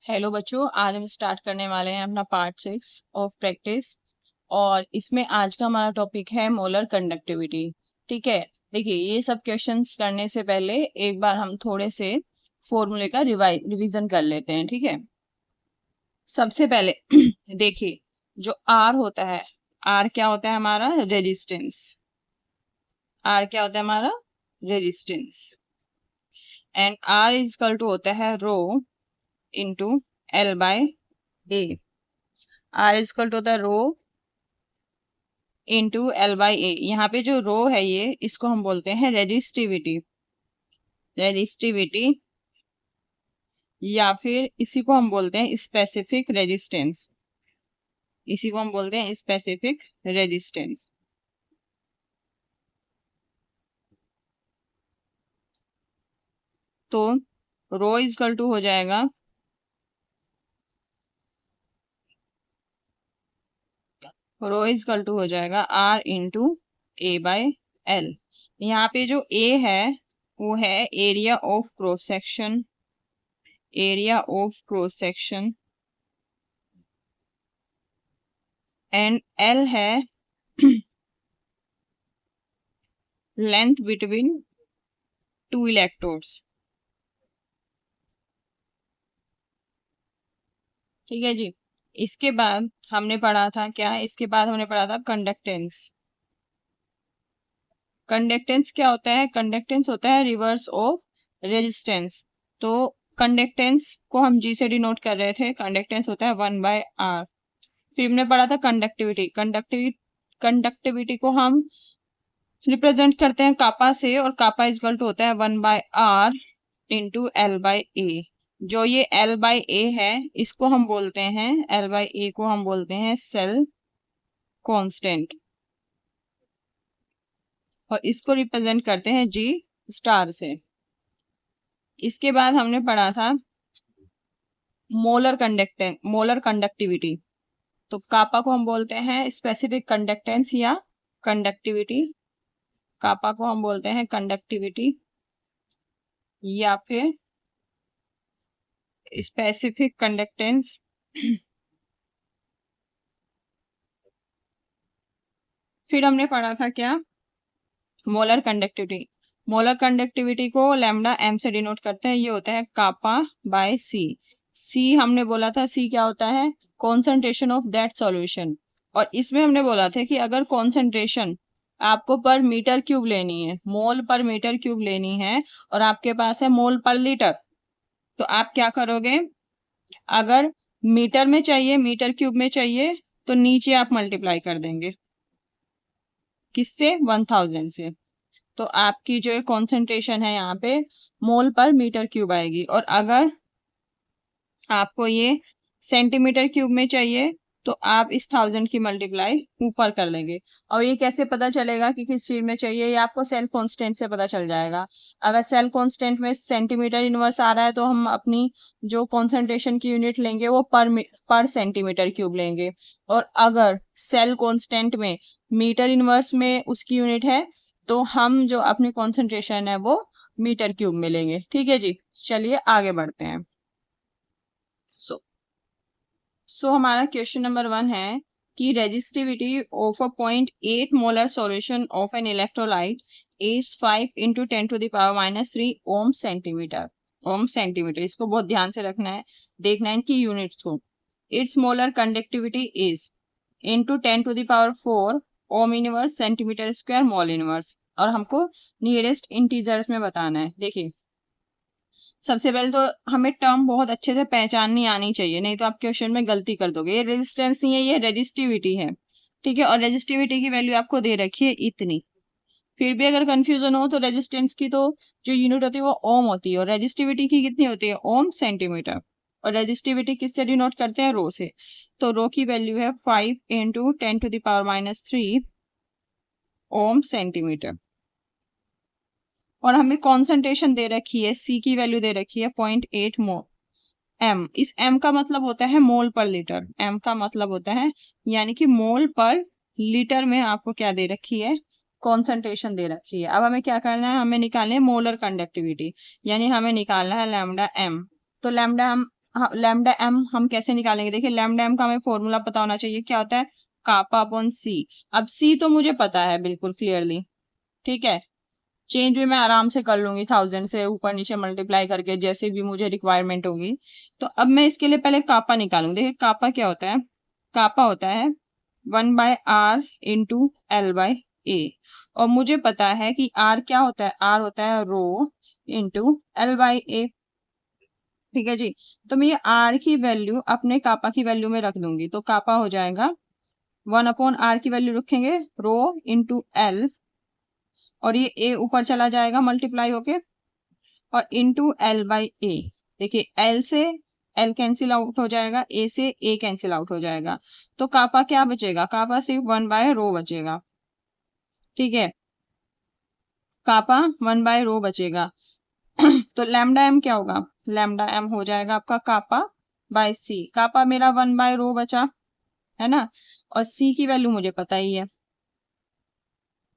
Hello बच्चों, आज हम स्टार्ट करने वाले हैं अपना पार्ट 6 ऑफ प्रैक्टिस। और इसमें आज का हमारा टॉपिक है मोलर कंडक्टिविटी। ठीक है, देखिए ये सब क्वेश्चंस करने से पहले एक बार हम थोड़े से फॉर्मूले का रिवीजन कर लेते हैं। ठीक है, सबसे पहले देखिए जो आर होता है, आर क्या होता है हमारा? रेजिस्टेंस। आर क्या होता है हमारा? Resistance. And R is equal to होता है rho into L by A. R is equal to होता है rho into L by A. यहाँ पे जो रो है ये, इसको हम बोलते हैं रेजिस्टिविटी। रेजिस्टिविटी या फिर इसी को हम बोलते हैं स्पेसिफिक रेजिस्टेंस। इसी को हम बोलते हैं स्पेसिफिक रेजिस्टेंस। तो रो इज इक्वल टू हो जाएगा R into A by L. यहाँ पे जो ए है वो है area of cross section. Area of cross section and L है लेंथ बिटवीन टू इलेक्ट्रोड्स। ठीक है जी। इसके बाद हमने पढ़ा था क्या? इसके बाद हमने पढ़ा था कंडक्टेंस। कंडक्टेंस क्या होता है? कंडक्टेंस होता है रिवर्स ऑफ रेजिस्टेंस। तो कंडक्टेंस को हम जी से डिनोट कर रहे थे। कंडक्टेंस होता है 1/r। फिर हमने पढ़ा था कंडक्टिविटी। कंडक्टिविटी को हम रिप्रेजेंट करते हैं कापा से, और कापा इज इक्वल टू होता है 1/r इंटू एल बाई ए। जो ये एल बाई ए है, इसको हम बोलते हैं, एल बाई ए को हम बोलते हैं सेल कांस्टेंट, और इसको रिप्रेजेंट करते हैं जी स्टार से। इसके बाद हमने पढ़ा था मोलर कंडक्टिविटी। तो कापा को हम बोलते हैं स्पेसिफिक कंडक्टेंस या कंडक्टिविटी। कापा को हम बोलते हैं कंडक्टिविटी या फिर स्पेसिफिक कंडक्टेंस। फिर हमने पढ़ा था क्या? Molar conductivity. मोलर कंडक्टिविटी को लैम्डा एम से डिनोट करते हैं। ये होता है कापा बाय सी। सी हमने बोला था, सी क्या होता है? Concentration of that solution. और इसमें हमने बोला था कि अगर कॉन्सेंट्रेशन आपको पर मीटर क्यूब लेनी है, मोल पर मीटर क्यूब लेनी है, और आपके पास है मोल पर लीटर, तो आप क्या करोगे? अगर मीटर में चाहिए, मीटर क्यूब में चाहिए, तो नीचे आप मल्टीप्लाई कर देंगे। किससे? 1000 से। तो आपकी जो कॉन्सेंट्रेशन है यहाँ पे मोल पर मीटर क्यूब आएगी। और अगर आपको ये सेंटीमीटर क्यूब में चाहिए, तो आप इस 1000 की मल्टीप्लाई ऊपर कर लेंगे। और ये कैसे पता चलेगा कि किस चीज में चाहिए? ये आपको सेल कांस्टेंट से पता चल जाएगा। अगर सेल कांस्टेंट में सेंटीमीटर इनवर्स आ रहा है, तो हम अपनी जो कॉन्सेंट्रेशन की यूनिट लेंगे वो पर सेंटीमीटर क्यूब लेंगे। और अगर सेल कांस्टेंट में मीटर इनवर्स में उसकी यूनिट है, तो हम जो अपनी कॉन्सेंट्रेशन है वो मीटर क्यूब में लेंगे। ठीक है जी, चलिए आगे बढ़ते हैं। सो हमारा क्वेश्चन नंबर 1 है कि resistivity of a 0.8 molar solution of an electrolyte is 5 into 10⁻³ ohm centimetre. Ohm centimetre, इसको बहुत ध्यान से रखना है, देखना है इनकी यूनिट्स को। It's molar conductivity is into 10⁴ ohm inverse centimetre square mole inverse. और हमको नियरेस्ट इंटीजर्स में बताना है। देखिए सबसे पहले तो हमें टर्म बहुत अच्छे से पहचाननी आनी चाहिए, नहीं तो आप क्वेश्चन में गलती कर दोगे। ये रेजिस्टेंस नहीं है, ये रेजिस्टिविटी है। ठीक है, और रेजिस्टिविटी की वैल्यू आपको दे रखी है इतनी। फिर भी अगर कंफ्यूजन हो तो रेजिस्टेंस की तो जो यूनिट होती है वो ओम होती है, और रेजिस्टिविटी की कितनी होती है? ओम सेंटीमीटर। और रेजिस्टिविटी किससे डिनोट करते हैं? रो से। तो रो की वैल्यू है 5 इंटू 10⁻³ ओम सेंटीमीटर। और हमें कॉन्सेंट्रेशन दे रखी है, सी की वैल्यू दे रखी है 0.8 मोल। एम, इस एम का मतलब होता है मोल पर लीटर। एम का मतलब होता है यानी कि मोल पर लीटर में आपको क्या दे रखी है? कॉन्सेंट्रेशन दे रखी है। अब हमें क्या करना है? हमें निकालना है मोलर कंडक्टिविटी, यानी हमें निकालना है लैम्डा एम। तो लैम्डा हम लैम्डा एम हम कैसे निकालेंगे? देखिए लैम्डा एम का हमें फॉर्मूला पता होना चाहिए, क्या होता है? कापा अपॉन सी। अब सी तो मुझे पता है बिल्कुल क्लियरली, ठीक है, चेंज भी मैं आराम से कर लूंगी 1000 से ऊपर नीचे मल्टीप्लाई करके, जैसे भी मुझे रिक्वायरमेंट होगी। तो अब मैं इसके लिए पहले कापा निकालूंगी। देखिए कापा क्या होता है? कापा होता है 1/r इंटू एल बाई ए। और मुझे पता है कि आर क्या होता है? आर होता है rho into L by A. ठीक है जी। तो मैं ये आर की वैल्यू अपने कापा की वैल्यू में रख दूंगी, तो कापा हो जाएगा 1/r की वैल्यू रखेंगे रो इंटू एल, और ये ए ऊपर चला जाएगा मल्टीप्लाई होके, और इंटू एल बाई ए। देखिए एल से एल कैंसिल आउट हो जाएगा, ए से ए कैंसिल आउट हो जाएगा, तो कापा क्या बचेगा? कापा सिर्फ 1/रो बचेगा। ठीक है, कापा 1/रो बचेगा। तो लैम्डा एम क्या होगा? लैम्डा एम हो जाएगा आपका कापा बाय सी। कापा मेरा 1/रो बचा, है ना, और सी की वैल्यू मुझे पता ही है।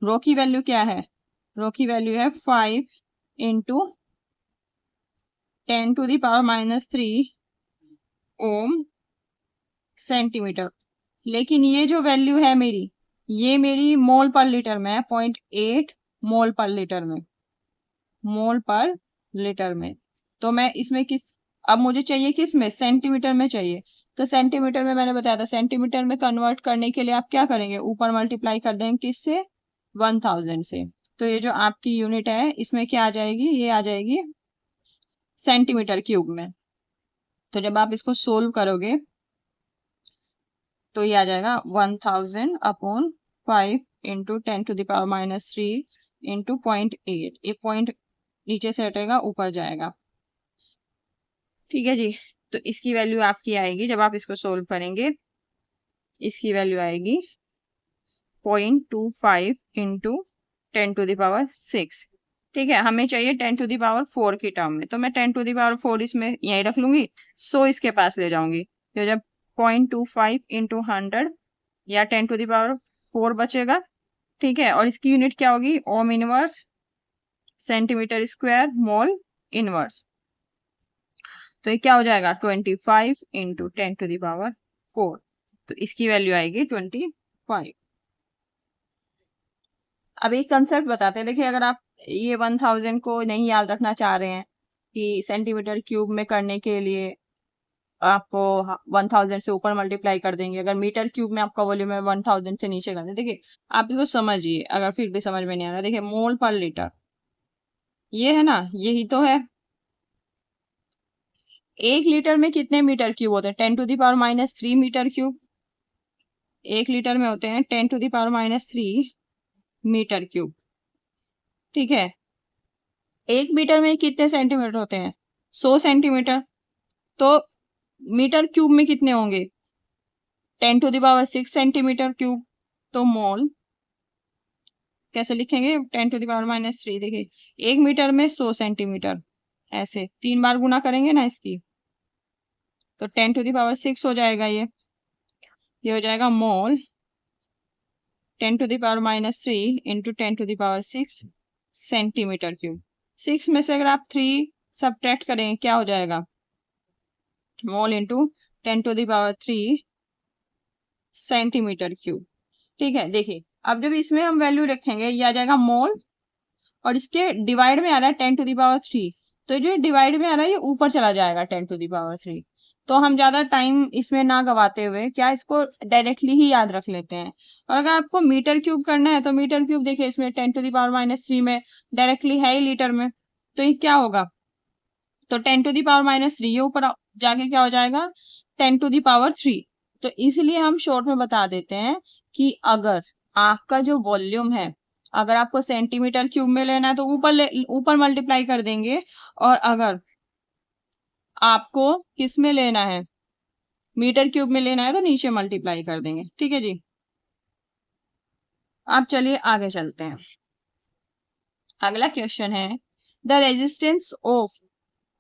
रो की वैल्यू क्या है? रो की वैल्यू है 5 इंटू 10⁻³ ओम सेंटीमीटर। लेकिन ये जो वैल्यू है मेरी, ये मेरी मोल पर लीटर में है, 0.8 मोल पर लीटर में, मोल पर लीटर में। तो मैं इसमें किस, अब मुझे चाहिए किस में? सेंटीमीटर में चाहिए। तो सेंटीमीटर में मैंने बताया था, सेंटीमीटर में कन्वर्ट करने के लिए आप क्या करेंगे? ऊपर मल्टीप्लाई कर देंगे किससे? 1000 से। तो ये जो आपकी यूनिट है इसमें क्या आ जाएगी? ये आ जाएगी सेंटीमीटर क्यूब में। तो जब आप इसको सोल्व करोगे तो ये आ जाएगा 1000/5 इंटू 10⁻³ इंटू 0.8। ये पॉइंट नीचे से हटेगा, ऊपर जाएगा। ठीक है जी। तो इसकी वैल्यू आपकी आएगी, जब आप इसको सोल्व करेंगे, इसकी वैल्यू आएगी 0.25 इंटू 10⁻⁶। ठीक है, हमें चाहिए 10⁻⁴ की टर्म में, तो मैं 10⁻⁴ इसमें यहीं रख लूंगी, 100 इसके पास ले जाऊंगी। तो जब 0.25 इंटू 100 या 10⁻⁴ बचेगा, ठीक है, और इसकी यूनिट क्या होगी? Ohm inverse centimetre square mole inverse. तो ये क्या हो जाएगा? 25 इंटू 10⁻⁴। तो इसकी वैल्यू आएगी 25। अब एक कंसेप्ट बताते हैं। देखिए अगर आप ये 1000 को नहीं याद रखना चाह रहे हैं कि सेंटीमीटर क्यूब में करने के लिए आपको 1000 से ऊपर मल्टीप्लाई कर देंगे, अगर मीटर क्यूब में आपका वॉल्यूम है 1000 से नीचे कर दें। देखिए आप इसको समझिए, अगर फिर भी समझ में नहीं आ रहा, देखिए मोल पर लीटर ये है ना, यही तो है। 1 लीटर में कितने मीटर क्यूब होते हैं? 10⁻³ मीटर क्यूब। 1 लीटर में होते हैं 10⁻³ मीटर क्यूब। ठीक है, 1 मीटर में कितने सेंटीमीटर होते हैं? 100 सेंटीमीटर। तो मीटर क्यूब में कितने होंगे? 10⁻⁶ सेंटीमीटर क्यूब। तो मोल कैसे लिखेंगे? 10⁻⁻3। देखिए 1 मीटर में 100 सेंटीमीटर, ऐसे 3 बार गुना करेंगे ना इसकी, तो 10⁻⁶ हो जाएगा। ये हो जाएगा मोल 10⁻³ इंटू 10⁻⁶ सेंटीमीटर क्यूब। 6 में से अगर आप 3 सब्ट्रैक्ट करेंगे क्या हो जाएगा? Mole into 10⁻³ centimetre cube. ठीक है, देखिए अब जब इसमें हम वैल्यू रखेंगे, ये आ जाएगा मोल, और इसके डिवाइड में आ रहा है 10⁻³, तो जो डिवाइड में आ रहा है ये ऊपर चला जाएगा 10⁻³। तो हम ज्यादा टाइम इसमें ना गवाते हुए क्या इसको डायरेक्टली ही याद रख लेते हैं। और अगर आपको मीटर क्यूब करना है तो मीटर क्यूब देखिए इसमें 10⁻³ में डायरेक्टली है ही लीटर में, तो ये क्या होगा? तो 10⁻³ ये ऊपर जाके क्या हो जाएगा? 10⁻3। तो इसलिए हम शॉर्ट में बता देते हैं कि अगर आपका जो वॉल्यूम है, अगर आपको सेंटीमीटर क्यूब में लेना है तो ऊपर मल्टीप्लाई कर देंगे, और अगर आपको किस में लेना है? मीटर क्यूब में लेना है तो नीचे मल्टीप्लाई कर देंगे। ठीक है जी। आप चलिए आगे चलते हैं। अगला क्वेश्चन है, the resistance of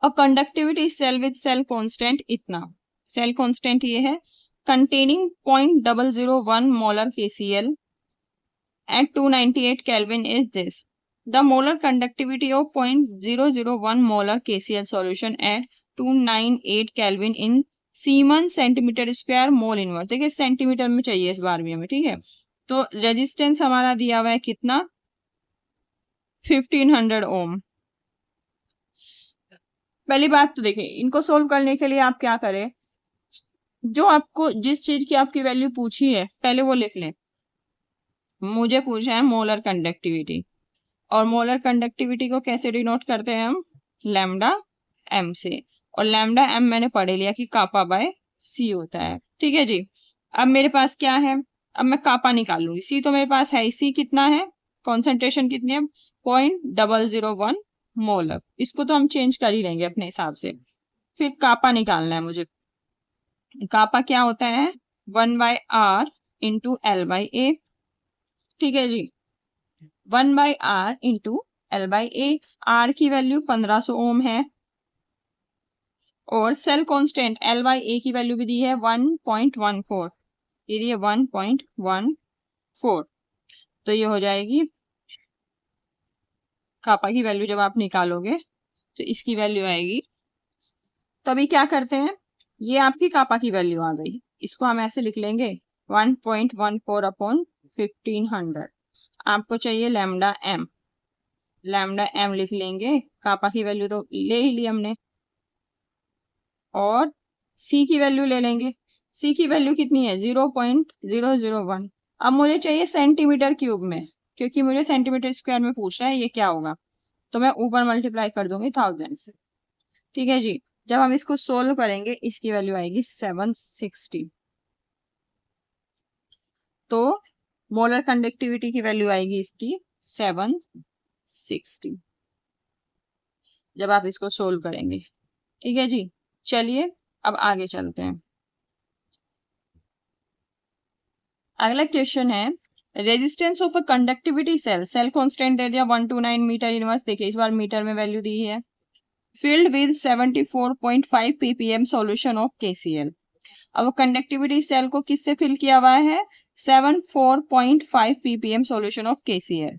a conductivity cell with cell constant इतना। सेल कांस्टेंट ये है, containing 0.001 molar KCl at 298 Kelvin is this. The molar conductivity of 0.001 molar KCl solution at 298 kelvin in semen centimetre square mole inverse. देखिए centimetre में चाहिए इस बार भी हमें, ठीक है। तो रेजिस्टेंस हमारा दिया हुआ है कितना, 1500 ओम। पहली बात तो देखिए, इनको सोल्व करने के लिए आप क्या करें, जो आपको जिस चीज की आपकी वैल्यू पूछी है पहले वो लिख लें। मुझे पूछा है मोलर कंडक्टिविटी, और मोलर कंडक्टिविटी को कैसे डिनोट करते हैं हम, लैम्डा एम से। और लैम्डा एम मैंने पढ़ लिया कि कापा बाय सी होता है, ठीक है जी। अब मेरे पास क्या है, अब मैं कापा निकाल लूंगी। सी तो मेरे पास है, सी कितना है, कॉन्सेंट्रेशन कितनी है, 0.001 मोलर। इसको तो हम चेंज कर ही लेंगे अपने हिसाब से। फिर कापा निकालना है मुझे। कापा क्या होता है, 1/r into L by A, ठीक है जी। 1/r into L by A. R की वैल्यू 1500 ओम है, और cell constant L by A की वैल्यू भी दी है 1.14, ये दी है 1.14। तो ये हो जाएगी कापा की वैल्यू, जब आप निकालोगे तो इसकी वैल्यू आएगी। तो अभी क्या करते हैं, ये आपकी कापा की वैल्यू आ गई, इसको हम ऐसे लिख लेंगे 1.14 अपॉन 1500। आपको चाहिए लैम्डा एम, लैम्डा एम लिख लेंगे, कापा की वैल्यू तो ले ही ली हमने, और सी की वैल्यू ले लेंगे। सी की वैल्यू कितनी है, 0.001। अब मुझे चाहिए सेंटीमीटर क्यूब में, क्योंकि मुझे सेंटीमीटर स्क्वायर में पूछ रहा है ये क्या होगा, तो मैं ऊपर मल्टीप्लाई कर दूंगी 1000 से, ठीक है जी। जब हम इसको सोल्व करेंगे इसकी वैल्यू आएगी 760। तो मोलर कंडक्टिविटी की वैल्यू आएगी इसकी 760, जब आप इसको सोल्व करेंगे, ठीक है जी। चलिए अब आगे चलते हैं। अगला क्वेश्चन है, resistance of a conductivity cell, cell constant दे दिया 129 मीटर इनवर्स। देखिए इस बार मीटर में वैल्यू दी है। Filled with 74.5 ppm solution of KCl। अब कंडक्टिविटी सेल को किससे फिल किया हुआ है, 74.5 ppm सॉल्यूशन ऑफ KCl,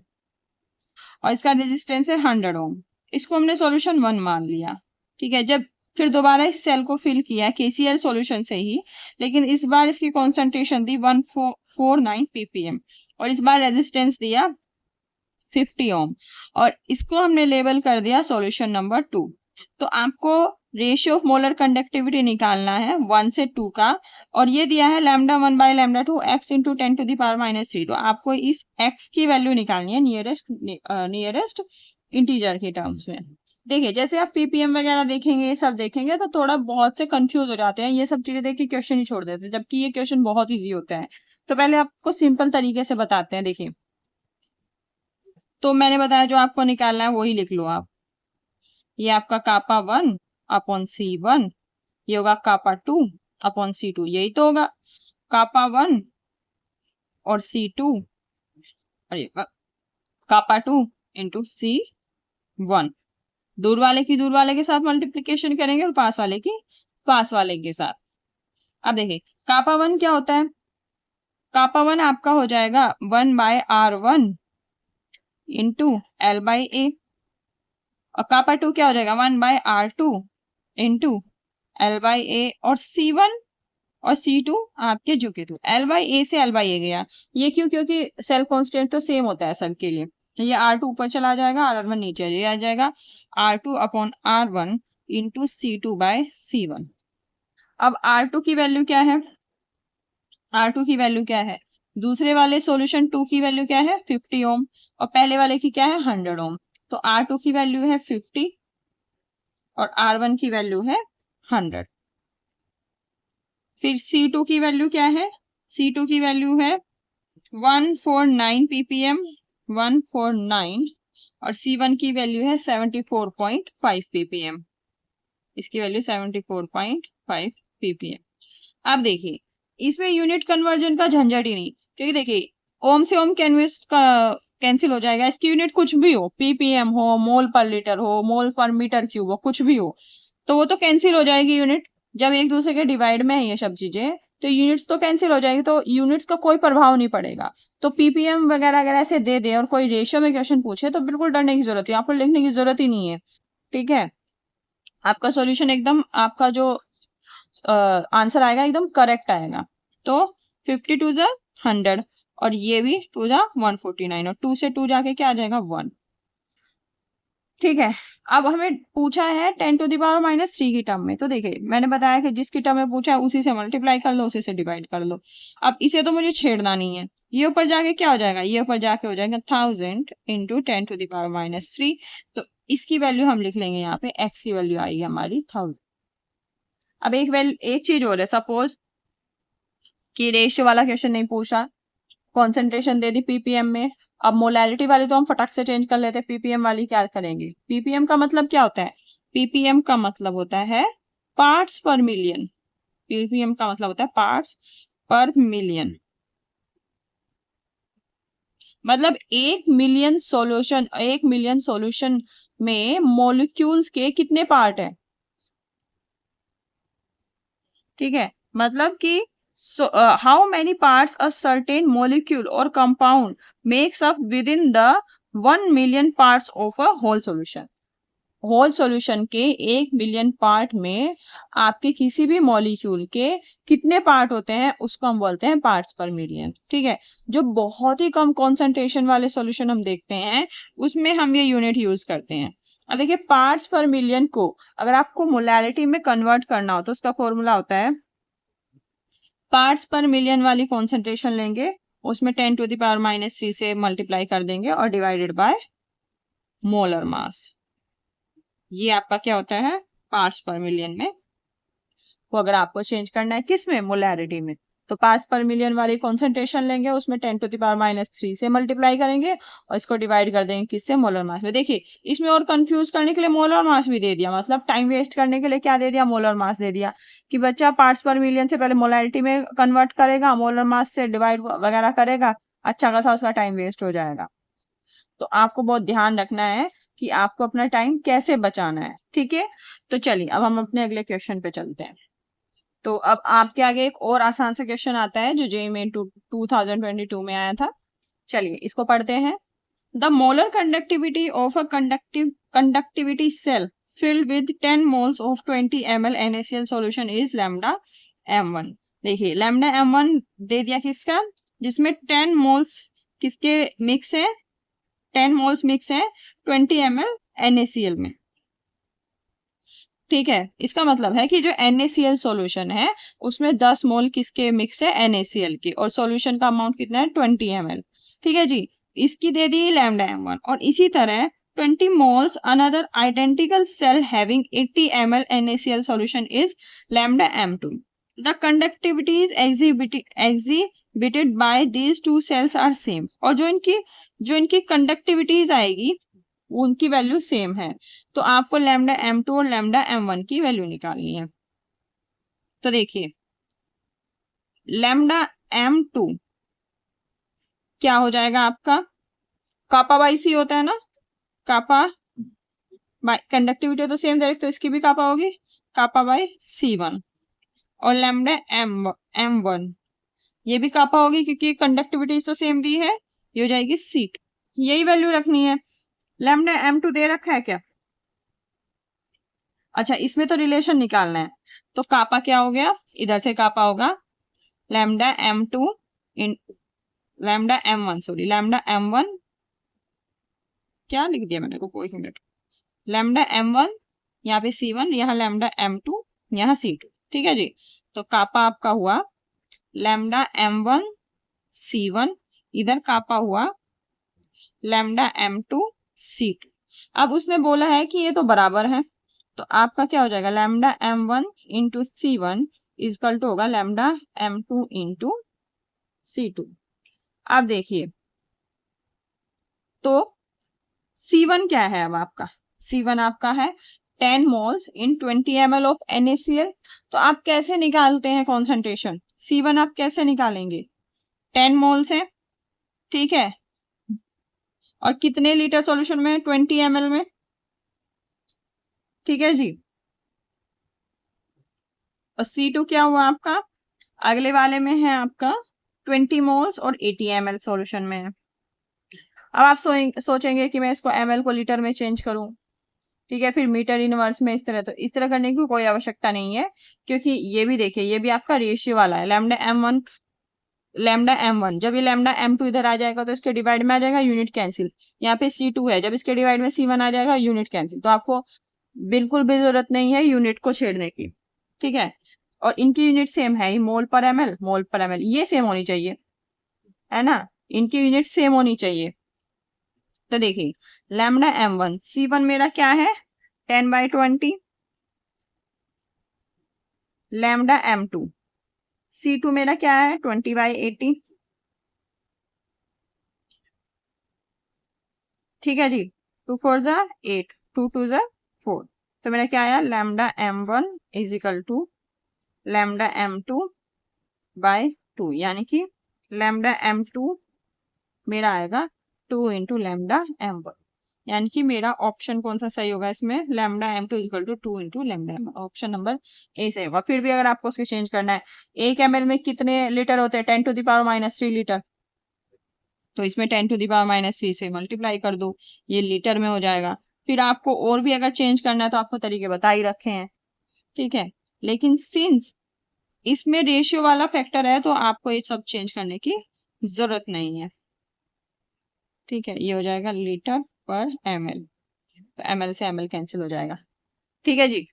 और इसका रेजिस्टेंस है 100 ओम। इसको हमने सॉल्यूशन 1 मान लिया, ठीक है। जब फिर दोबारा इस सेल को फिल किया KCl सॉल्यूशन से ही, लेकिन इस बार इसकी कॉन्सेंट्रेशन दी 149 ppm, और इस बार रेजिस्टेंस दिया 50 ओम, और इसको हमने लेबल कर दिया सॉल्यूशन नंबर 2। तो आपको रेशियो ऑफ मोलर कंडक्टिविटी निकालना है 1 से 2 का, और ये दिया है lambda 1 by lambda 2 x into 10 to the power -3। तो आपको इस x की वैल्यू निकालनी है नियरेस्ट इंटीजर के टर्म्स में। देखिए जैसे आप पीपीएम वगैरह देखेंगे, सब देखेंगे, तो थोड़ा बहुत से कंफ्यूज हो जाते हैं, ये सब चीजें देख के क्वेश्चन ही छोड़ देते हैं, जबकि ये क्वेश्चन बहुत ईजी होता है। तो पहले आपको सिंपल तरीके से बताते हैं। देखिए तो मैंने बताया जो आपको निकालना है वही लिख लो आप। ये आपका कापा 1 अपॉन C1, ये होगा कापा 2 अपॉन C2, यही तो होगा कापा 1 और C2, और ये कापा 2 इंटू C1। दूर वाले की दूर वाले के साथ मल्टीप्लीकेशन करेंगे और पास वाले की पास वाले के साथ। अब देखिए कापा 1 क्या होता है, कापा 1 आपका हो जाएगा 1/R1 इंटू एल बाई ए, और कापा 2 क्या हो जाएगा 1/R2 इंटू एल बाई ए, और C1 और C2 आपके जो के तो एल बाई ए से एल बाई ए गया। ये क्यों, क्योंकि सेल कांस्टेंट तो सेम होता है सबके लिए। ये R2 ऊपर चला जाएगा, R1 नीचे आ जाएगा, R2 upon R1 into C2 bye C1। अब R2 की वैल्यू क्या है, R2 की वैल्यू क्या है, दूसरे वाले सॉल्यूशन 2 की वैल्यू क्या है 50 ओम, और पहले वाले की क्या है 100 ओम। तो R2 की वैल्यू है 50 और R1 की वैल्यू है 100। फिर C2 की वैल्यू क्या है, C2 की वैल्यू है 149 ppm, 149, और C1 की वैल्यू है 74.5 ppm, इसकी वैल्यू 74.5 ppm। अब देखिए इसमें यूनिट कन्वर्जन का झंझट ही नहीं, क्योंकि देखिए ओम से ओम कैंसिल हो जाएगा, इसकी यूनिट कुछ भी हो, ppm हो, मोल पर लीटर हो, मोल पर मीटर क्यूब हो, कुछ भी हो, तो वो तो कैंसिल हो जाएगी यूनिट। जब एक दूसरे के डिवाइड में है ये सब चीजें, तो यूनिट्स तो कैंसिल हो जाएगी, तो यूनिट्स का कोई प्रभाव नहीं पड़ेगा। तो पीपीएम वगैरह अगर ऐसे दे दे और कोई रेशियो में क्वेश्चन पूछे तो बिल्कुल डरने की जरूरत है, आपको लिखने की जरूरत ही नहीं है, ठीक है। आपका सॉल्यूशन एकदम, आपका जो आंसर आएगा एकदम करेक्ट आएगा। तो 50 टू जा 100 और ये भी 2 जा 149 और 2 से 2 जाके क्या आ जाएगा 1। ठीक है, अब हमें पूछा है 10 टू द पावर -3 की टर्म में। तो देखिए मैंने बताया कि जिसकी टर्म में पूछा है उसी से मल्टीप्लाई कर लो, उसी से डिवाइड कर लो। अब इसे तो मुझे छेड़ना नहीं है। ये ऊपर जाके क्या हो जाएगा, ये ऊपर जाके हो जाएगा 1000 इंटू 10 टू द पावर -3। तो इसकी वैल्यू हम लिख लेंगे यहाँ पे, x की वैल्यू आएगी हमारी 1000। अब एक चीज और है, सपोज कि रेशियो वाला क्वेश्चन नहीं पूछा, कॉन्सेंट्रेशन दे दी पीपीएम में। अब मोलैलिटी वाली तो हम फटाक से चेंज कर लेते हैं, पीपीएम वाली क्या करेंगे। पीपीएम का मतलब क्या होता है, पीपीएम का मतलब होता है पार्ट्स पर मिलियन। पीपीएम का मतलब होता है पार्ट्स पर मिलियन। मतलब 1 मिलियन सॉल्यूशन में मॉलिक्यूल्स के कितने पार्ट है। ठीक है, मतलब कि how many parts a certain molecule और compound makes up within the 1 million parts of a whole solution. Whole solution के 1 मिलियन पार्ट में आपके किसी भी मॉलिक्यूल के कितने पार्ट होते हैं उसको हम बोलते हैं पार्ट्स पर मिलियन। ठीक है, जो बहुत ही कम कॉन्सेंट्रेशन वाले सॉल्यूशन हम देखते हैं उसमें हम ये यूनिट यूज करते हैं। अब देखिए पार्ट्स पर मिलियन को अगर आपको मोलैरिटी में कन्वर्ट करना हो तो उसका फॉर्मूला होता है, पार्ट्स पर मिलियन वाली कॉन्सेंट्रेशन लेंगे, उसमें 10 टू द पावर -3 से मल्टीप्लाई कर देंगे और डिवाइडेड बाय मोलर मास। ये आपका क्या होता है पार्ट्स पर मिलियन में। तो अगर आपको चेंज करना है किस में, मोलैरिटी में, तो पार्ट्स पर मिलियन वाली कॉन्सेंट्रेशन लेंगे, उसमें 10 टू द पावर -3 से मल्टीप्लाई करेंगे और इसको डिवाइड कर देंगे किससे, मोलर मास में। देखिए इसमें और कंफ्यूज करने के लिए मोलर मास भी दे दिया, मतलब टाइम वेस्ट करने के लिए क्या दे दिया, मोलर मास दे दिया कि बच्चा पार्ट्स पर मिलियन से पहले मोलैरिटी में कन्वर्ट करेगा, मोलर मास से डिवाइड वगैरह करेगा, अच्छा खासा उसका टाइम वेस्ट हो जाएगा। तो आपको बहुत ध्यान रखना है कि आपको अपना टाइम कैसे बचाना है। ठीक है, तो चलिए अब हम अपने अगले क्वेश्चन पे चलते हैं। तो अब आपके आगे एक और आसान सा क्वेश्चन आता है जो जेईई में 2022 में आया था। चलिए इसको पढ़ते हैं। The molar conductivity of a conductivity cell filled with 10 moles of 20 ml NaCl solution is lambda m1। देखिए lambda m1 दे दिया किसका, जिसमें 10 मोल्स किसके मिक्स है, 10 मोल्स मिक्स है 20 ml NaCl में। ठीक है, इसका मतलब है कि जो NaCl सॉल्यूशन है उसमें 10 मोल किसके मिक्स है, NaCl के, और सॉल्यूशन का अमाउंट कितना है 20 ml। ठीक है जी, इसकी दे दी लैम्डा m1 और इसी तरह 20 moles another identical cell having 80 ml NaCl solution is lambda m2। The conductivities exhibited by these two cells are same। और जो इनकी कंडक्टिविटीज आएगी उनकी वैल्यू सेम है। तो आपको लैम्डा m2 और लैम्डा m1 की वैल्यू निकालनी है। तो देखिए लैम्डा m2 क्या हो जाएगा आपका, कापा बाई सी होता है ना, कापा बाई कंडक्टिविटी तो सेम दे रखी तो इसकी भी कापा होगी, कापा बाई C1। और लैम्डा m1 ये भी कापा होगी क्योंकि कंडक्टिविटी तो सेम दी है, ये हो जाएगी C2। यही वैल्यू रखनी है। लैम्डा m2 दे रखा है क्या, अच्छा इसमें तो रिलेशन निकालना है। तो कापा क्या हो गया, इधर से कापा होगा lambda m2 in lambda m1, sorry lambda m1 क्या लिख दिया मैंने को, कोई मिनट, लैम्डा m1 यहाँ पे C1, यहाँ लैम्डा m2, यहाँ C2। ठीक है जी, तो कापा आपका हुआ लैम्डा m1 C1, इधर कापा हुआ लैम्डा m2 C2। अब उसने बोला है कि ये तो बराबर है, तो आपका क्या हो जाएगा lambda m1 into C1 equal to होगा लैम्डा m2 इंटू C2। अब देखिए तो C1 क्या है, अब आपका C1 आपका है 10 moles in 20 ml of NaCl। तो आप कैसे निकालते हैं कॉन्सेंट्रेशन, C1 आप कैसे निकालेंगे, 10 मोल्स है, ठीक है, और कितने लीटर सॉल्यूशन में, 20 ml में। ठीक है जी, और C2 क्या हुआ आपका, अगले वाले में है आपका 20 मोल्स और 80 ml सॉल्यूशन में है। अब आप सोचेंगे कि मैं इसको ml को लीटर में चेंज करूं, ठीक है। फिर मीटर इनवर्स में इस तरह, तो इस तरह करने की कोई आवश्यकता नहीं है, क्योंकि ये भी देखिए ये भी आपका रेशियो वाला है। लैम्डा m1 जब ये लैम्डा m2 इधर आ जाएगा तो इसके डिवाइड में आ जाएगा, यूनिट कैंसिल। यहाँ पे c2 है, जब इसके डिवाइड में c1 आ जाएगा, यूनिट कैंसिल। तो आपको बिल्कुल भी जरूरत नहीं है यूनिट को छेड़ने की, ठीक है। और इनकी यूनिट सेम है ही, मोल पर ml, मोल पर ml, ये सेम होनी चाहिए, है ना, इनकी यूनिट सेम होनी चाहिए। तो देखिए लैम्डा m1, c1 मेरा क्या है 10/20, लैम्डा m2, c2 मेरा क्या है 20/80, ठीक है जी। 2 4 जा 8, 2 2 जा 4, तो मेरा क्या आया lambda m1 is equal to lambda m2/2, यानी कि लैम्डा m2 मेरा आएगा 2 इंटू लैम्डा m1, यानी कि मेरा ऑप्शन कौन सा सही होगा इसमें, lambda m2 equal to 2 into lambda m1, option number A सही होगा। फिर भी अगर आपको उसको चेंज करना है, 1 ml में कितने लीटर होते हैं, 10⁻³ लीटर, तो इसमें 10⁻³ से मल्टीप्लाई कर दो, ये लीटर में हो जाएगा। फिर आपको और भी अगर चेंज करना है तो आपको तरीके बता ही रखे हैं, ठीक है। लेकिन सिंस इसमें रेशियो वाला फैक्टर है तो आपको ये सब चेंज करने की जरूरत नहीं है, ठीक है। ये हो जाएगा लीटर पर ml, तो ml से ml कैंसिल हो जाएगा, ठीक है जी।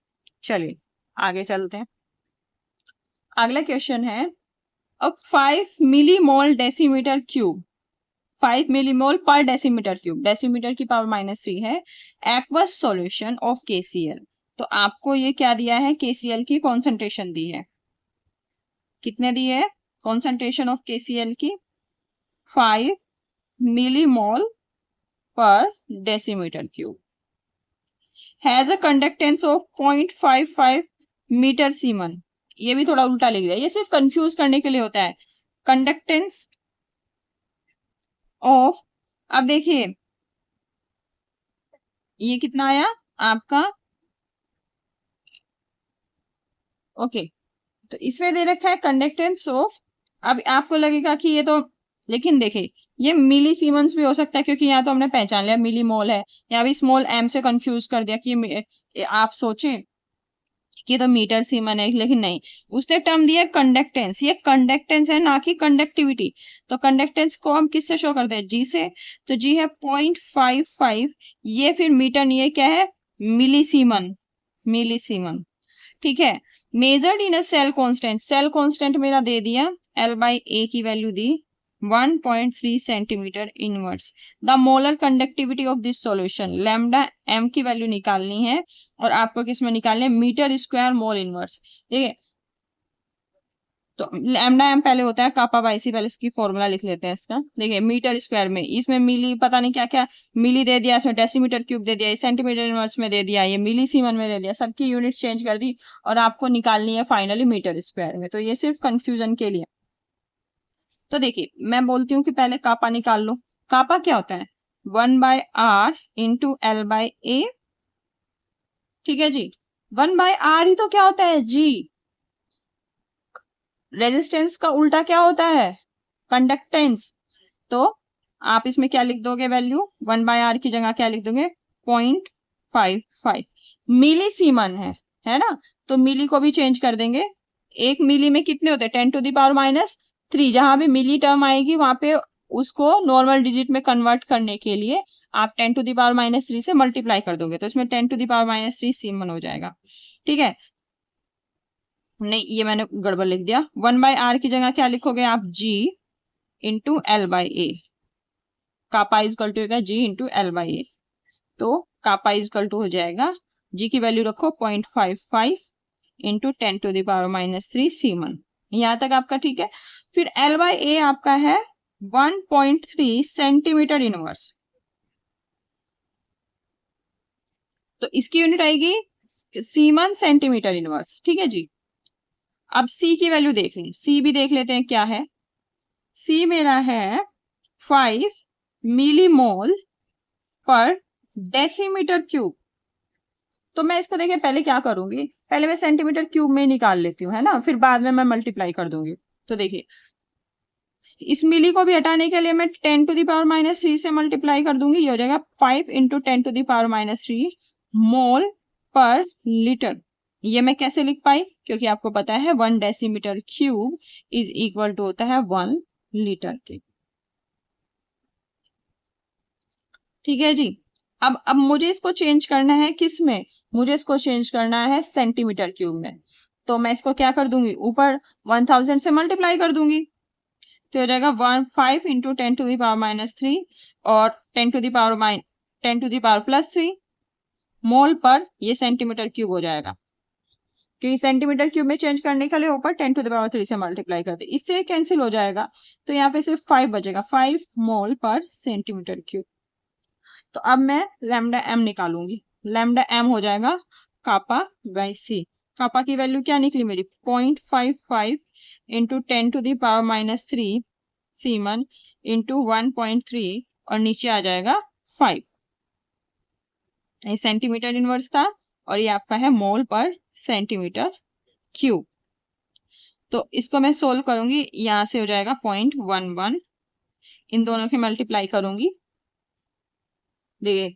चलिए आगे चलते हैं। अगला क्वेश्चन है, अब 5 मिलीमोल डेसीमीटर क्यूब, 5 मिलीमोल पर डेसीमीटर क्यूब, डेसीमीटर की पावर -3 है, एक्वस सॉल्यूशन ऑफ KCl। तो आपको ये क्या दिया है, KCl की कॉन्सेंट्रेशन दी है, कितने दी है कॉन्सेंट्रेशन ऑफ KCl की, 5 मिलीमोल पर decimetre cube, has a conductance of 0.55 metre siemens. ये भी थोड़ा उल्टा लिख दिया, ये सिर्फ कंफ्यूज करने के लिए होता है। कंडक्टेंस ऑफ, अब देखिए ये कितना आया आपका, ओके, तो इसमें दे रखा है कंडक्टेंस ऑफ, अब आपको लगेगा कि ये तो, लेकिन देखिए ये मिली सीमेंस भी हो सकता है, क्योंकि यहाँ तो हमने पहचान लिया मिली मोल है, यहाँ भी स्मॉल m से कंफ्यूज कर दिया कि आप सोचें कि तो मीटर सीमन है, लेकिन नहीं, उसने टर्म दिया कंडक्टेंस, ये कंडक्टेंस है ना कि कंडक्टिविटी। तो कंडक्टेंस को हम किससे शो करते हैं, जी से, तो जी है 0.55, ये फिर मीटर नहीं है, क्या है मिलीसीमन, मिलीसीमन, ठीक है। Measured in a cell constant, cell constant मेरा दे दिया L/A की वैल्यू दी 1.3 centimetre inverse. The molar conductivity of this solution, lambda m की वैल्यू निकालनी है और आपको किसमें निकालने, मीटर स्क्वायर मोल इनवर्स, ठीक है। तो लैम्डा m पहले होता है कापा बाई सी, पहले इसकी फॉर्मूला लिख लेते हैं इसका। देखिए मीटर स्क्वायर में, इसमें मिली पता नहीं क्या क्या मिली दे दिया, इसमें डेसीमीटर क्यूब दे दिया, ये सेंटीमीटर इनवर्स में दे दिया, ये मिली सीमन में दे दिया, सबकी यूनिट चेंज कर दी और आपको निकालनी है फाइनली मीटर स्क्वायर में। तो ये सिर्फ कंफ्यूजन के लिए। तो देखिए मैं बोलती हूँ कि पहले कापा निकाल लो। कापा क्या होता है, 1/r इंटू L/A, ठीक है जी। 1/r ही तो क्या होता है, जी। रेजिस्टेंस का उल्टा क्या होता है, कंडक्टेंस। तो आप इसमें क्या लिख दोगे वैल्यू, 1/r की जगह क्या लिख दोगे 0.55, मिली सीमन है ना, तो मिली को भी चेंज कर देंगे। एक मिली में कितने होते हैं 10⁻³ जहां भी मिली टर्म आएगी वहां पे उसको नॉर्मल डिजिट में कन्वर्ट करने के लिए आप 10⁻³ से मल्टीप्लाई कर दोगे, तो इसमें 10⁻³ सीमन हो जाएगा, ठीक है। नहीं ये मैंने गड़बड़ लिख दिया, 1/r की जगह क्या लिखोगे आप, g into L/A, kappa equal to होगा g इंटू L/A, तो कापा इजकल टू हो जाएगा, g की वैल्यू रखो 0.55 इंटू 10⁻³ सीमन, यहाँ तक आपका ठीक है। फिर L/A आपका है 1.3 सेंटीमीटर इनवर्स, तो इसकी यूनिट आएगी सीमन सेंटीमीटर इनवर्स, ठीक है जी। अब C की वैल्यू देख लें, C भी देख लेते हैं क्या है, C मेरा है 5 मिलीमोल पर डेसीमीटर क्यूब। तो मैं इसको देखिए पहले क्या करूंगी, पहले मैं सेंटीमीटर क्यूब में निकाल लेती हूँ, है ना, फिर बाद में मैं मल्टीप्लाई कर दूंगी। तो देखिए इस मिली को भी हटाने के लिए मैं 10⁻³ से मल्टीप्लाई कर दूंगी, ये हो जाएगा 5 इंटू 10⁻³ मोल पर लीटर। ये मैं कैसे लिख पाई, क्योंकि आपको पता है 1 decimetre cube is equal to होता है 1 लीटर के। ठीक है जी। अब मुझे इसको चेंज करना है किस में, मुझे इसको चेंज करना है सेंटीमीटर क्यूब में। तो मैं इसको क्या कर दूंगी, ऊपर 1000 से मल्टीप्लाई कर दूंगी, तो हो जाएगा 5 इंटू 10⁻³ और 10⁻+3 मोल पर, ये सेंटीमीटर क्यूब हो जाएगा, क्योंकि सेंटीमीटर क्यूब में चेंज करने के लिए ऊपर 10⁻³ से मल्टीप्लाई कर दे, इससे कैंसिल हो जाएगा, तो यहाँ पे सिर्फ 5 बचेगा, 5 मोल पर सेंटीमीटर क्यूब। तो अब मैं लैम्डा एम निकालूंगी, लैम्डा एम हो जाएगा कापा बाई सी। कापा की वैल्यू क्या निकली मेरी, 0.55 इंटू 10⁻³ सीमन इंटू 1.3 और नीचे आ जाएगा 5। ये सेंटीमीटर इनवर्स था और ये आपका है मोल पर सेंटीमीटर क्यूब। तो इसको मैं सोल्व करूंगी, यहां से हो जाएगा 0.11, इन दोनों के मल्टीप्लाई करूंगी, देखिए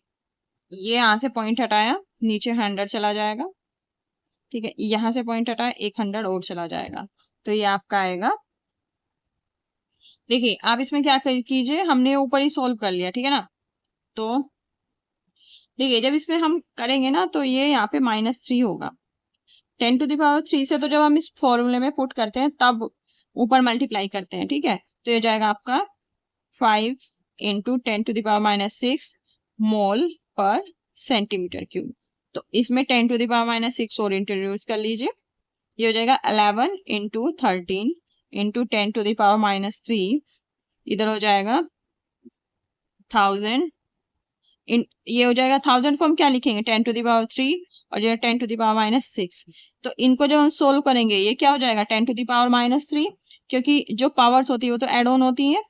ये यहां से पॉइंट हटाया, नीचे 100 चला जाएगा, ठीक है, यहां से पॉइंट हटाया, 100 और चला जाएगा, तो ये आपका आएगा। देखिए आप इसमें क्या कीजिए, हमने ऊपर ही सोल्व कर लिया, ठीक है ना, तो देखिए जब इसमें हम करेंगे ना तो ये यहाँ पे -3 होगा, 10⁻³ से तो जब हम इस फॉर्मूले में पुट करते हैं तब ऊपर मल्टीप्लाई करते हैं, ठीक है, तो ये जाएगा आपका 5 इंटू 10⁻⁻6 मोल पर सेंटीमीटर क्यूब। तो इसमें 10⁻⁻6 और इंट्रोड्यूस कर लीजिए, ये हो जाएगा 11 इंटू 13 इंटू 10⁻⁻3, इधर हो जाएगा 1000, ये हो जाएगा 1000 को हम क्या लिखेंगे 10⁻³ और ये 10⁻⁻6। तो इनको जब हम सोल्व करेंगे ये क्या हो जाएगा 10⁻⁻3, क्योंकि जो पावर्स होती है वो तो एड ऑन होती है,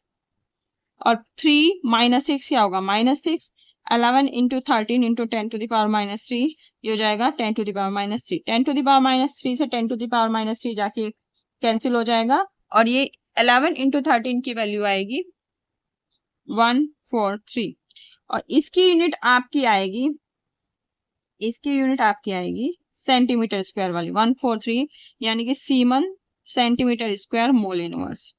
और 3 - 6 क्या होगा -6, 11 इंटू 13 इंटू 10⁻⁻3, ये हो जाएगा 10⁻3, 10⁻3 से 10⁻3 जाके कैंसिल हो जाएगा, और ये 11 इंटू 13 की वैल्यू आएगी 143, और इसकी यूनिट आपकी आएगी, इसकी यूनिट आपकी आएगी सेंटीमीटर स्क्वायर वाली 143, यानी कि semen centimetre square mole inverse.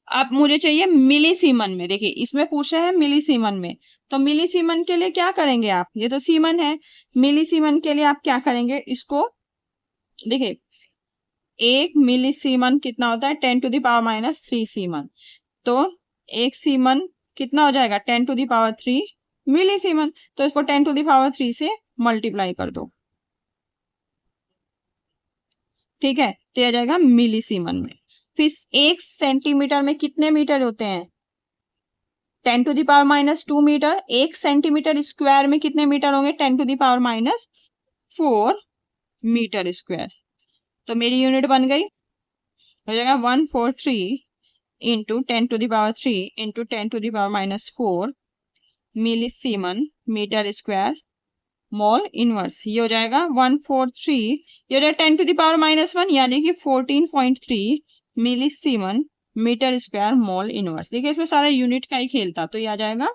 अब मुझे चाहिए मिली सीमन में, देखिए इसमें पूछा है मिली सीमन में, तो मिली सीमन के लिए क्या करेंगे आप, ये तो सीमन है, मिली सीमन के लिए आप क्या करेंगे, इसको देखिए 1 मिली सीमन कितना होता है 10⁻³ सीमन, तो 1 सीमन कितना हो जाएगा 10⁻³ मिली सीमन, तो इसको 10⁻³ से मल्टीप्लाई कर दो, ठीक है, तो आ जाएगा मिली सीमन में। फिर 1 सेंटीमीटर में कितने मीटर होते हैं 10⁻² मीटर, 1 सेंटीमीटर स्क्वायर में कितने मीटर होंगे 10⁻⁴ मीटर स्क्वायर, तो मेरी यूनिट बन गई, हो जाएगा 143 into 10⁻³ into 10⁻⁴ milli siemens metre square mole inverse, ये हो जाएगा 143, ये हो जाएगा 10⁻⁻1 यानी कि 14.3 milli siemens metre square mole inverse. देखिए इसमें सारा यूनिट का ही खेल था, तो ये आ जाएगा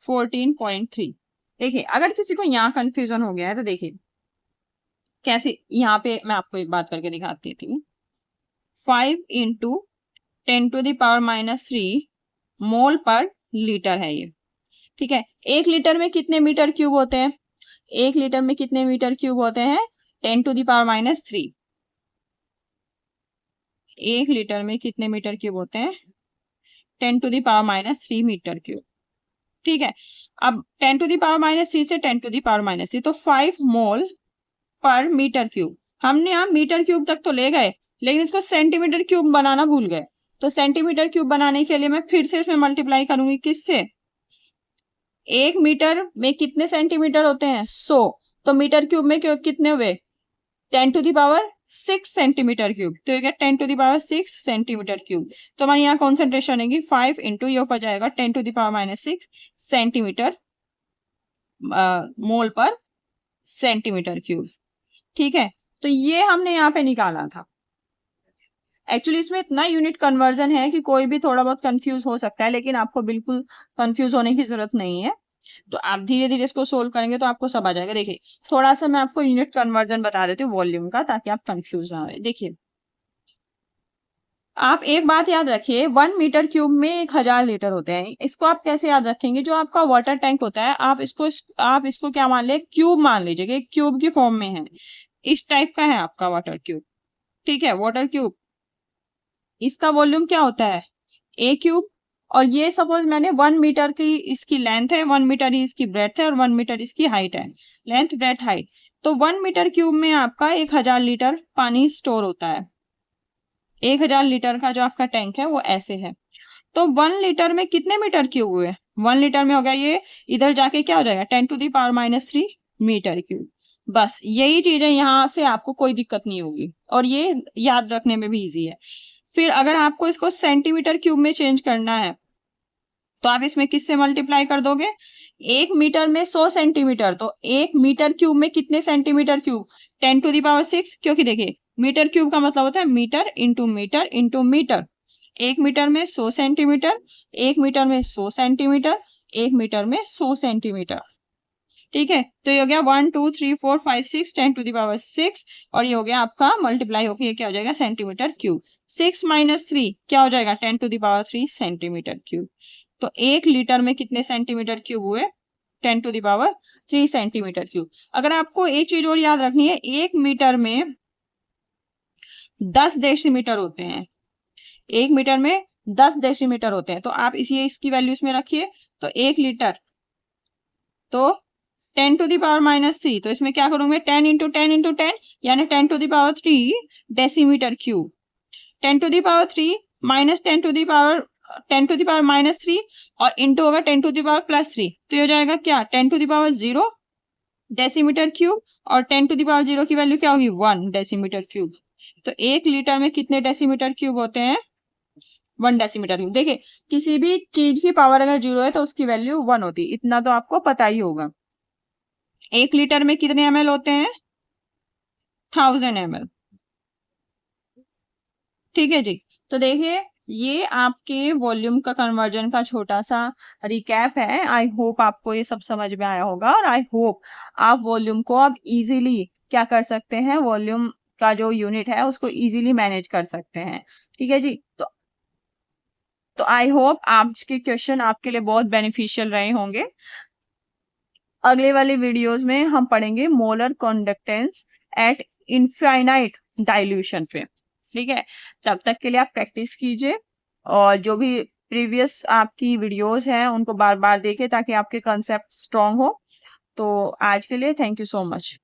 14.3। देखिए अगर किसी को यहाँ कंफ्यूजन हो गया है तो देखिए कैसे, यहाँ पे मैं आपको एक बात करके दिखाती थी, 5 इंटू 10⁻³ मोल पर लीटर है ये, ठीक है, 1 लीटर में कितने मीटर क्यूब होते हैं, 1 लीटर में कितने मीटर क्यूब होते हैं 10⁻³ 1 लीटर में कितने मीटर क्यूब होते हैं 10⁻³ मीटर क्यूब, ठीक है। अब 10⁻³ से 10⁻³ तो 5 मोल पर मीटर क्यूब, हमने यहाँ मीटर क्यूब तक तो ले गए लेकिन इसको सेंटीमीटर क्यूब बनाना भूल गए, तो सेंटीमीटर क्यूब बनाने के लिए मैं फिर से इसमें मल्टीप्लाई करूंगी, किससे, 1 मीटर में कितने सेंटीमीटर होते हैं 100, तो मीटर क्यूब में कितने हुए 10⁻6 सेंटीमीटर क्यूब, तो ये 10⁻6 सेंटीमीटर क्यूब, तो हमारी यहाँ कॉन्सेंट्रेशन रहेगी 5 इंटू ये ऊपर जाएगा 10⁻6 सेंटीमीटर मोल पर सेंटीमीटर क्यूब, ठीक है, तो ये हमने यहाँ पे निकाला था। एक्चुअली इसमें इतना यूनिट कन्वर्जन है कि कोई भी थोड़ा बहुत कंफ्यूज हो सकता है, लेकिन आपको बिल्कुल कंफ्यूज होने की जरूरत नहीं है, तो आप धीरे धीरे इसको सोल्व करेंगे तो आपको सब आ जाएगा। देखिए थोड़ा सा मैं आपको यूनिट कन्वर्जन बता देती हूँ वॉल्यूम का, ताकि आप कंफ्यूज ना हो। देखिए आप एक बात याद रखिए, 1 मीटर क्यूब में 1000 लीटर होते हैं। इसको आप कैसे याद रखेंगे, जो आपका वाटर टैंक होता है आप इसको क्या मान ले, क्यूब मान लीजिए कि क्यूब की फॉर्म में है, इस टाइप का है आपका वाटर क्यूब। ठीक है, वाटर क्यूब, इसका वॉल्यूम क्या होता है ए क्यूब। और ये सपोज मैंने 1 मीटर की इसकी लेंथ है, 1 मीटर ही इसकी ब्रेथ है और 1 मीटर इसकी हाइट है, लेंथ ब्रेथ हाइट। तो 1 मीटर क्यूब में आपका 1000 लीटर पानी स्टोर होता है। 1000 लीटर का जो आपका टैंक है वो ऐसे है। तो 1 लीटर में कितने मीटर क्यूब हुए, 1 लीटर में हो गया ये, इधर जाके क्या हो जाएगा 10⁻³ मीटर क्यूब। बस यही चीज है, यहाँ से आपको कोई दिक्कत नहीं होगी और ये याद रखने में भी इजी है। फिर अगर आपको इसको सेंटीमीटर क्यूब में चेंज करना है तो आप इसमें किससे मल्टीप्लाई कर दोगे, 1 मीटर में 100 सेंटीमीटर, तो 1 मीटर क्यूब में कितने सेंटीमीटर क्यूब, 10⁻⁶। क्योंकि देखिए मीटर क्यूब का मतलब होता है metre into metre into metre. 1 metre में 100 सेंटीमीटर, 1 मीटर में 100 सेंटीमीटर, 1 मीटर में 100 सेंटीमीटर। ठीक है, तो ये हो गया 1 2 3 4 5 6 10⁻⁶, और ये हो गया आपका मल्टीप्लाई होकर ये क्या हो जाएगा सेंटीमीटर क्यूब। 6 - 3 क्या हो जाएगा 10⁻³ सेंटीमीटर क्यूब। तो 1 लीटर में कितने सेंटीमीटर क्यूब हुए, 10⁻³ सेंटीमीटर क्यूब। अगर आपको एक चीज और याद रखनी है, 1 मीटर में 10 डेसीमीटर होते हैं, 1 मीटर में 10 डेसीमीटर होते हैं। तो आप इसकी वैल्यू इसमें रखिए, तो 1 लीटर तो 10⁻³ तो इसमें क्या करूंगे 10 × 10 × 10 यानी 10⁻³ डेसीमीटर क्यूब। 10⁻³ माइनस 10⁻³ और इंटू होगा 10⁻+3, तो ये हो जाएगा क्या 10⁻0 डेसीमीटर क्यूब, और 10⁻0 की वैल्यू क्या होगी 1 डेसीमीटर क्यूब। तो 1 लीटर में कितने डेसीमीटर क्यूब होते हैं, 1 डेसीमीटर क्यूब। देखिए किसी भी चीज की पावर अगर 0 है तो उसकी वैल्यू 1 होती है, इतना तो आपको पता ही होगा। 1 लीटर में कितने ml होते हैं, 1000 ml। ठीक है जी, तो देखिए ये आपके वॉल्यूम का कन्वर्जन का छोटा सा रिकैप है। आई होप आपको ये सब समझ में आया होगा, और आई होप आप वॉल्यूम को अब इजीली क्या कर सकते हैं, वॉल्यूम का जो यूनिट है उसको इजीली मैनेज कर सकते हैं। ठीक है जी, तो आई होप आज के क्वेश्चन आपके लिए बहुत बेनिफिशियल रहे होंगे। अगले वाले वीडियोस में हम पढ़ेंगे molar conductance eight infinite dilution पे। ठीक है, तब तक के लिए आप प्रैक्टिस कीजिए, और जो भी प्रीवियस आपकी वीडियोस हैं उनको बार बार देखिए ताकि आपके कंसेप्ट स्ट्रांग हो। तो आज के लिए थैंक यू सो मच।